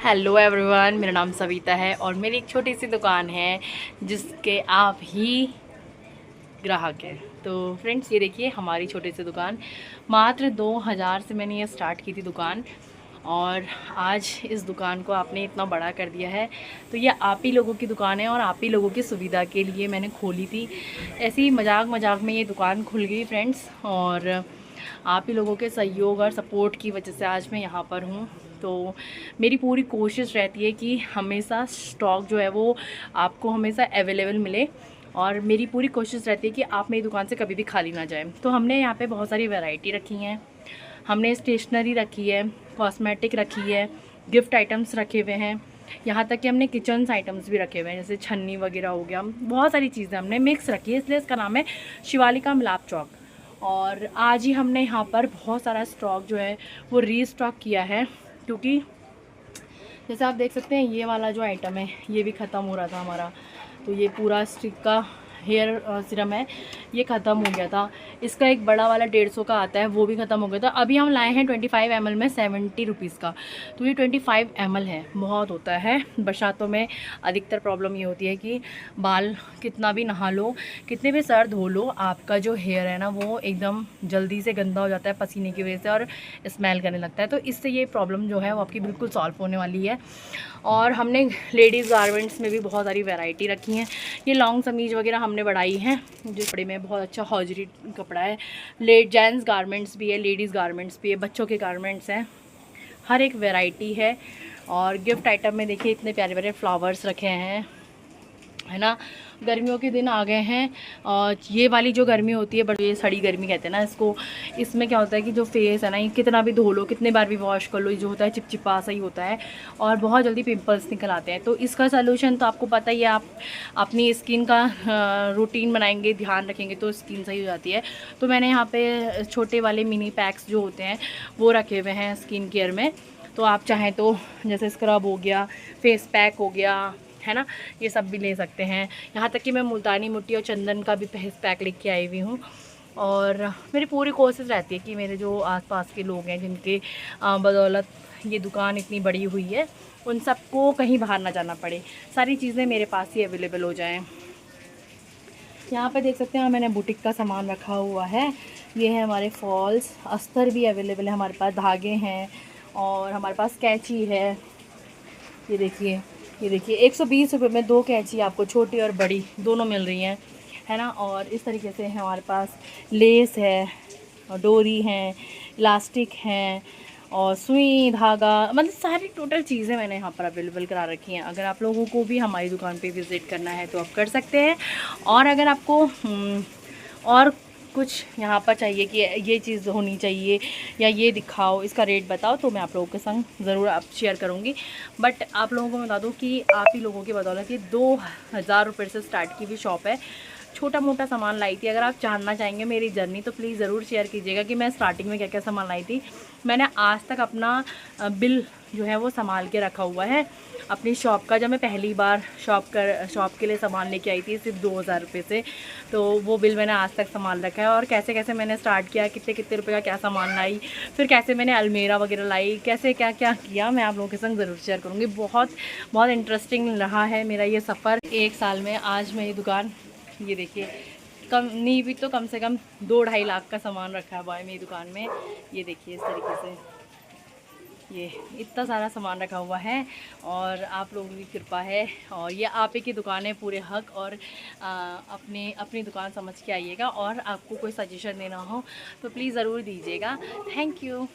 Hello everyone, मेरा नाम सविता है और मेरी एक छोटी सी दुकान है जिसके आप ही ग्राहक हैं। तो फ्रेंड्स, ये देखिए हमारी छोटी सी दुकान। मात्र 2000 से मैंने ये स्टार्ट की थी दुकान, और आज इस दुकान को आपने इतना बड़ा कर दिया है। तो ये आप ही लोगों की दुकान है और आप ही लोगों की सुविधा के लिए मैंने खोली थी। ऐसे ही मजाक मजाक में ये दुकान खुल गई फ्रेंड्स, और आप ही लोगों के सहयोग और सपोर्ट की वजह से आज मैं यहाँ पर हूँ। तो मेरी पूरी कोशिश रहती है कि हमेशा स्टॉक जो है वो आपको हमेशा अवेलेबल मिले, और मेरी पूरी कोशिश रहती है कि आप मेरी दुकान से कभी भी खाली ना जाएं। तो हमने यहाँ पे बहुत सारी वैरायटी रखी हैं। हमने स्टेशनरी रखी है, कॉस्मेटिक रखी है, गिफ्ट आइटम्स रखे हुए हैं, यहाँ तक कि हमने किचन्स आइटम्स भी रखे हुए हैं, जैसे छन्नी वगैरह हो गया। बहुत सारी चीज़ें हमने मिक्स रखी है, इसलिए इसका नाम है शिवालिका मिलाप चौक। और आज ही हमने यहाँ पर बहुत सारा स्टॉक जो है वो रीस्टॉक किया है, क्योंकि जैसे आप देख सकते हैं ये वाला जो आइटम है ये भी ख़त्म हो रहा था हमारा। तो ये पूरा स्टिक का हेयर सीरम है, ये ख़त्म हो गया था। इसका एक बड़ा वाला 150 का आता है, वो भी ख़त्म हो गया था। अभी हम लाए हैं 25 ml में 70 रुपीज़ का। तो ये 25 ml है, बहुत होता है। बरसातों में अधिकतर प्रॉब्लम ये होती है कि बाल कितना भी नहा लो, कितने भी सर धो लो, आपका जो हेयर है ना वो एकदम जल्दी से गंदा हो जाता है पसीने की वजह से, और स्मेल करने लगता है। तो इससे ये प्रॉब्लम जो है वो आपकी बिल्कुल सॉल्व होने वाली है। और हमने लेडीज़ गारमेंट्स में भी बहुत सारी वैरायटी रखी हैं। ये लॉन्ग समीज वगैरह हमने बढ़ाई हैं, जो कपड़े में बहुत अच्छा हौजरी कपड़ा है। जेंट्स गारमेंट्स भी है, लेडीज़ गारमेंट्स भी है, बच्चों के गारमेंट्स हैं, हर एक वैरायटी है। और गिफ्ट आइटम में देखिए इतने प्यारे प्यारे फ्लावर्स रखे हैं, है ना। गर्मियों के दिन आ गए हैं, और ये वाली जो गर्मी होती है, बड़ी ये सड़ी गर्मी कहते हैं ना इसको। इसमें क्या होता है कि जो फेस है ना, ये कितना भी धो लो, कितने बार भी वॉश कर लो, ये जो होता है चिपचिपा सा ही होता है, और बहुत जल्दी पिंपल्स निकल आते हैं। तो इसका सलूशन तो आपको पता ही है, आप अपनी स्किन का रूटीन बनाएंगे, ध्यान रखेंगे तो स्किन सही हो जाती है। तो मैंने यहाँ पे छोटे वाले मिनी पैक्स जो होते हैं वो रखे हुए हैं स्किन केयर में। तो आप चाहें तो जैसे स्क्रब हो गया, फेस पैक हो गया, है ना, ये सब भी ले सकते हैं। यहाँ तक कि मैं मुल्तानी मिट्टी और चंदन का भी फेस पैक लेके आई हुई हूँ। और मेरी पूरी कोशिश रहती है कि मेरे जो आसपास के लोग हैं जिनके बदौलत ये दुकान इतनी बड़ी हुई है, उन सबको कहीं बाहर ना जाना पड़े, सारी चीज़ें मेरे पास ही अवेलेबल हो जाएं। यहाँ पे देख सकते हैं मैंने बुटीक का सामान रखा हुआ है। ये है हमारे फॉल्स, अस्तर भी अवेलेबल है हमारे पास, धागे हैं, और हमारे पास कैंची है। ये देखिए, ये देखिए 120 रुपये में 2 कैंची आपको छोटी और बड़ी दोनों मिल रही हैं, है ना। और इस तरीके से है हमारे पास लेस है, और डोरी हैं, इलास्टिक हैं, और सुई धागा, मतलब सारी टोटल चीज़ें मैंने यहाँ पर अवेलेबल करा रखी हैं। अगर आप लोगों को भी हमारी दुकान पे विज़िट करना है तो आप कर सकते हैं। और अगर आपको और कुछ यहाँ पर चाहिए कि ये चीज़ होनी चाहिए या ये दिखाओ, इसका रेट बताओ, तो मैं आप लोगों के संग ज़रूर आप शेयर करूँगी। बट आप लोगों को बता दूँ कि आप ही लोगों की बदौलत ये 2000 रुपये से स्टार्ट की हुई शॉप है। छोटा मोटा सामान लाई थी। अगर आप जानना चाहेंगे मेरी जर्नी तो प्लीज़ ज़रूर शेयर कीजिएगा कि मैं स्टार्टिंग में क्या क्या सामान लाई थी। मैंने आज तक अपना बिल जो है वो संभाल के रखा हुआ है अपनी शॉप का। जब मैं पहली बार शॉप के लिए सामान लेके आई थी सिर्फ 2000 रुपये से, तो वो बिल मैंने आज तक संभाल रखा है। और कैसे कैसे मैंने स्टार्ट किया, कितने कितने रुपए का क्या सामान लाई, फिर कैसे मैंने अलमीरा वगैरह लाई, कैसे क्या क्या किया, मैं आप लोगों के संग ज़रूर शेयर करूँगी। बहुत बहुत इंटरेस्टिंग रहा है मेरा ये सफ़र 1 साल में। आज मेरी दुकान, ये देखिए, कम नहीं भी तो कम से कम 2-2.5 लाख का सामान रखा हुआ है मेरी दुकान में। ये देखिए इस तरीके से, ये इतना सारा सामान रखा हुआ है, और आप लोगों की कृपा है। और ये आप ही की दुकान है, पूरे हक और अपनी दुकान समझ के आइएगा। और आपको कोई सजेशन देना हो तो प्लीज़ ज़रूर दीजिएगा। Thank you.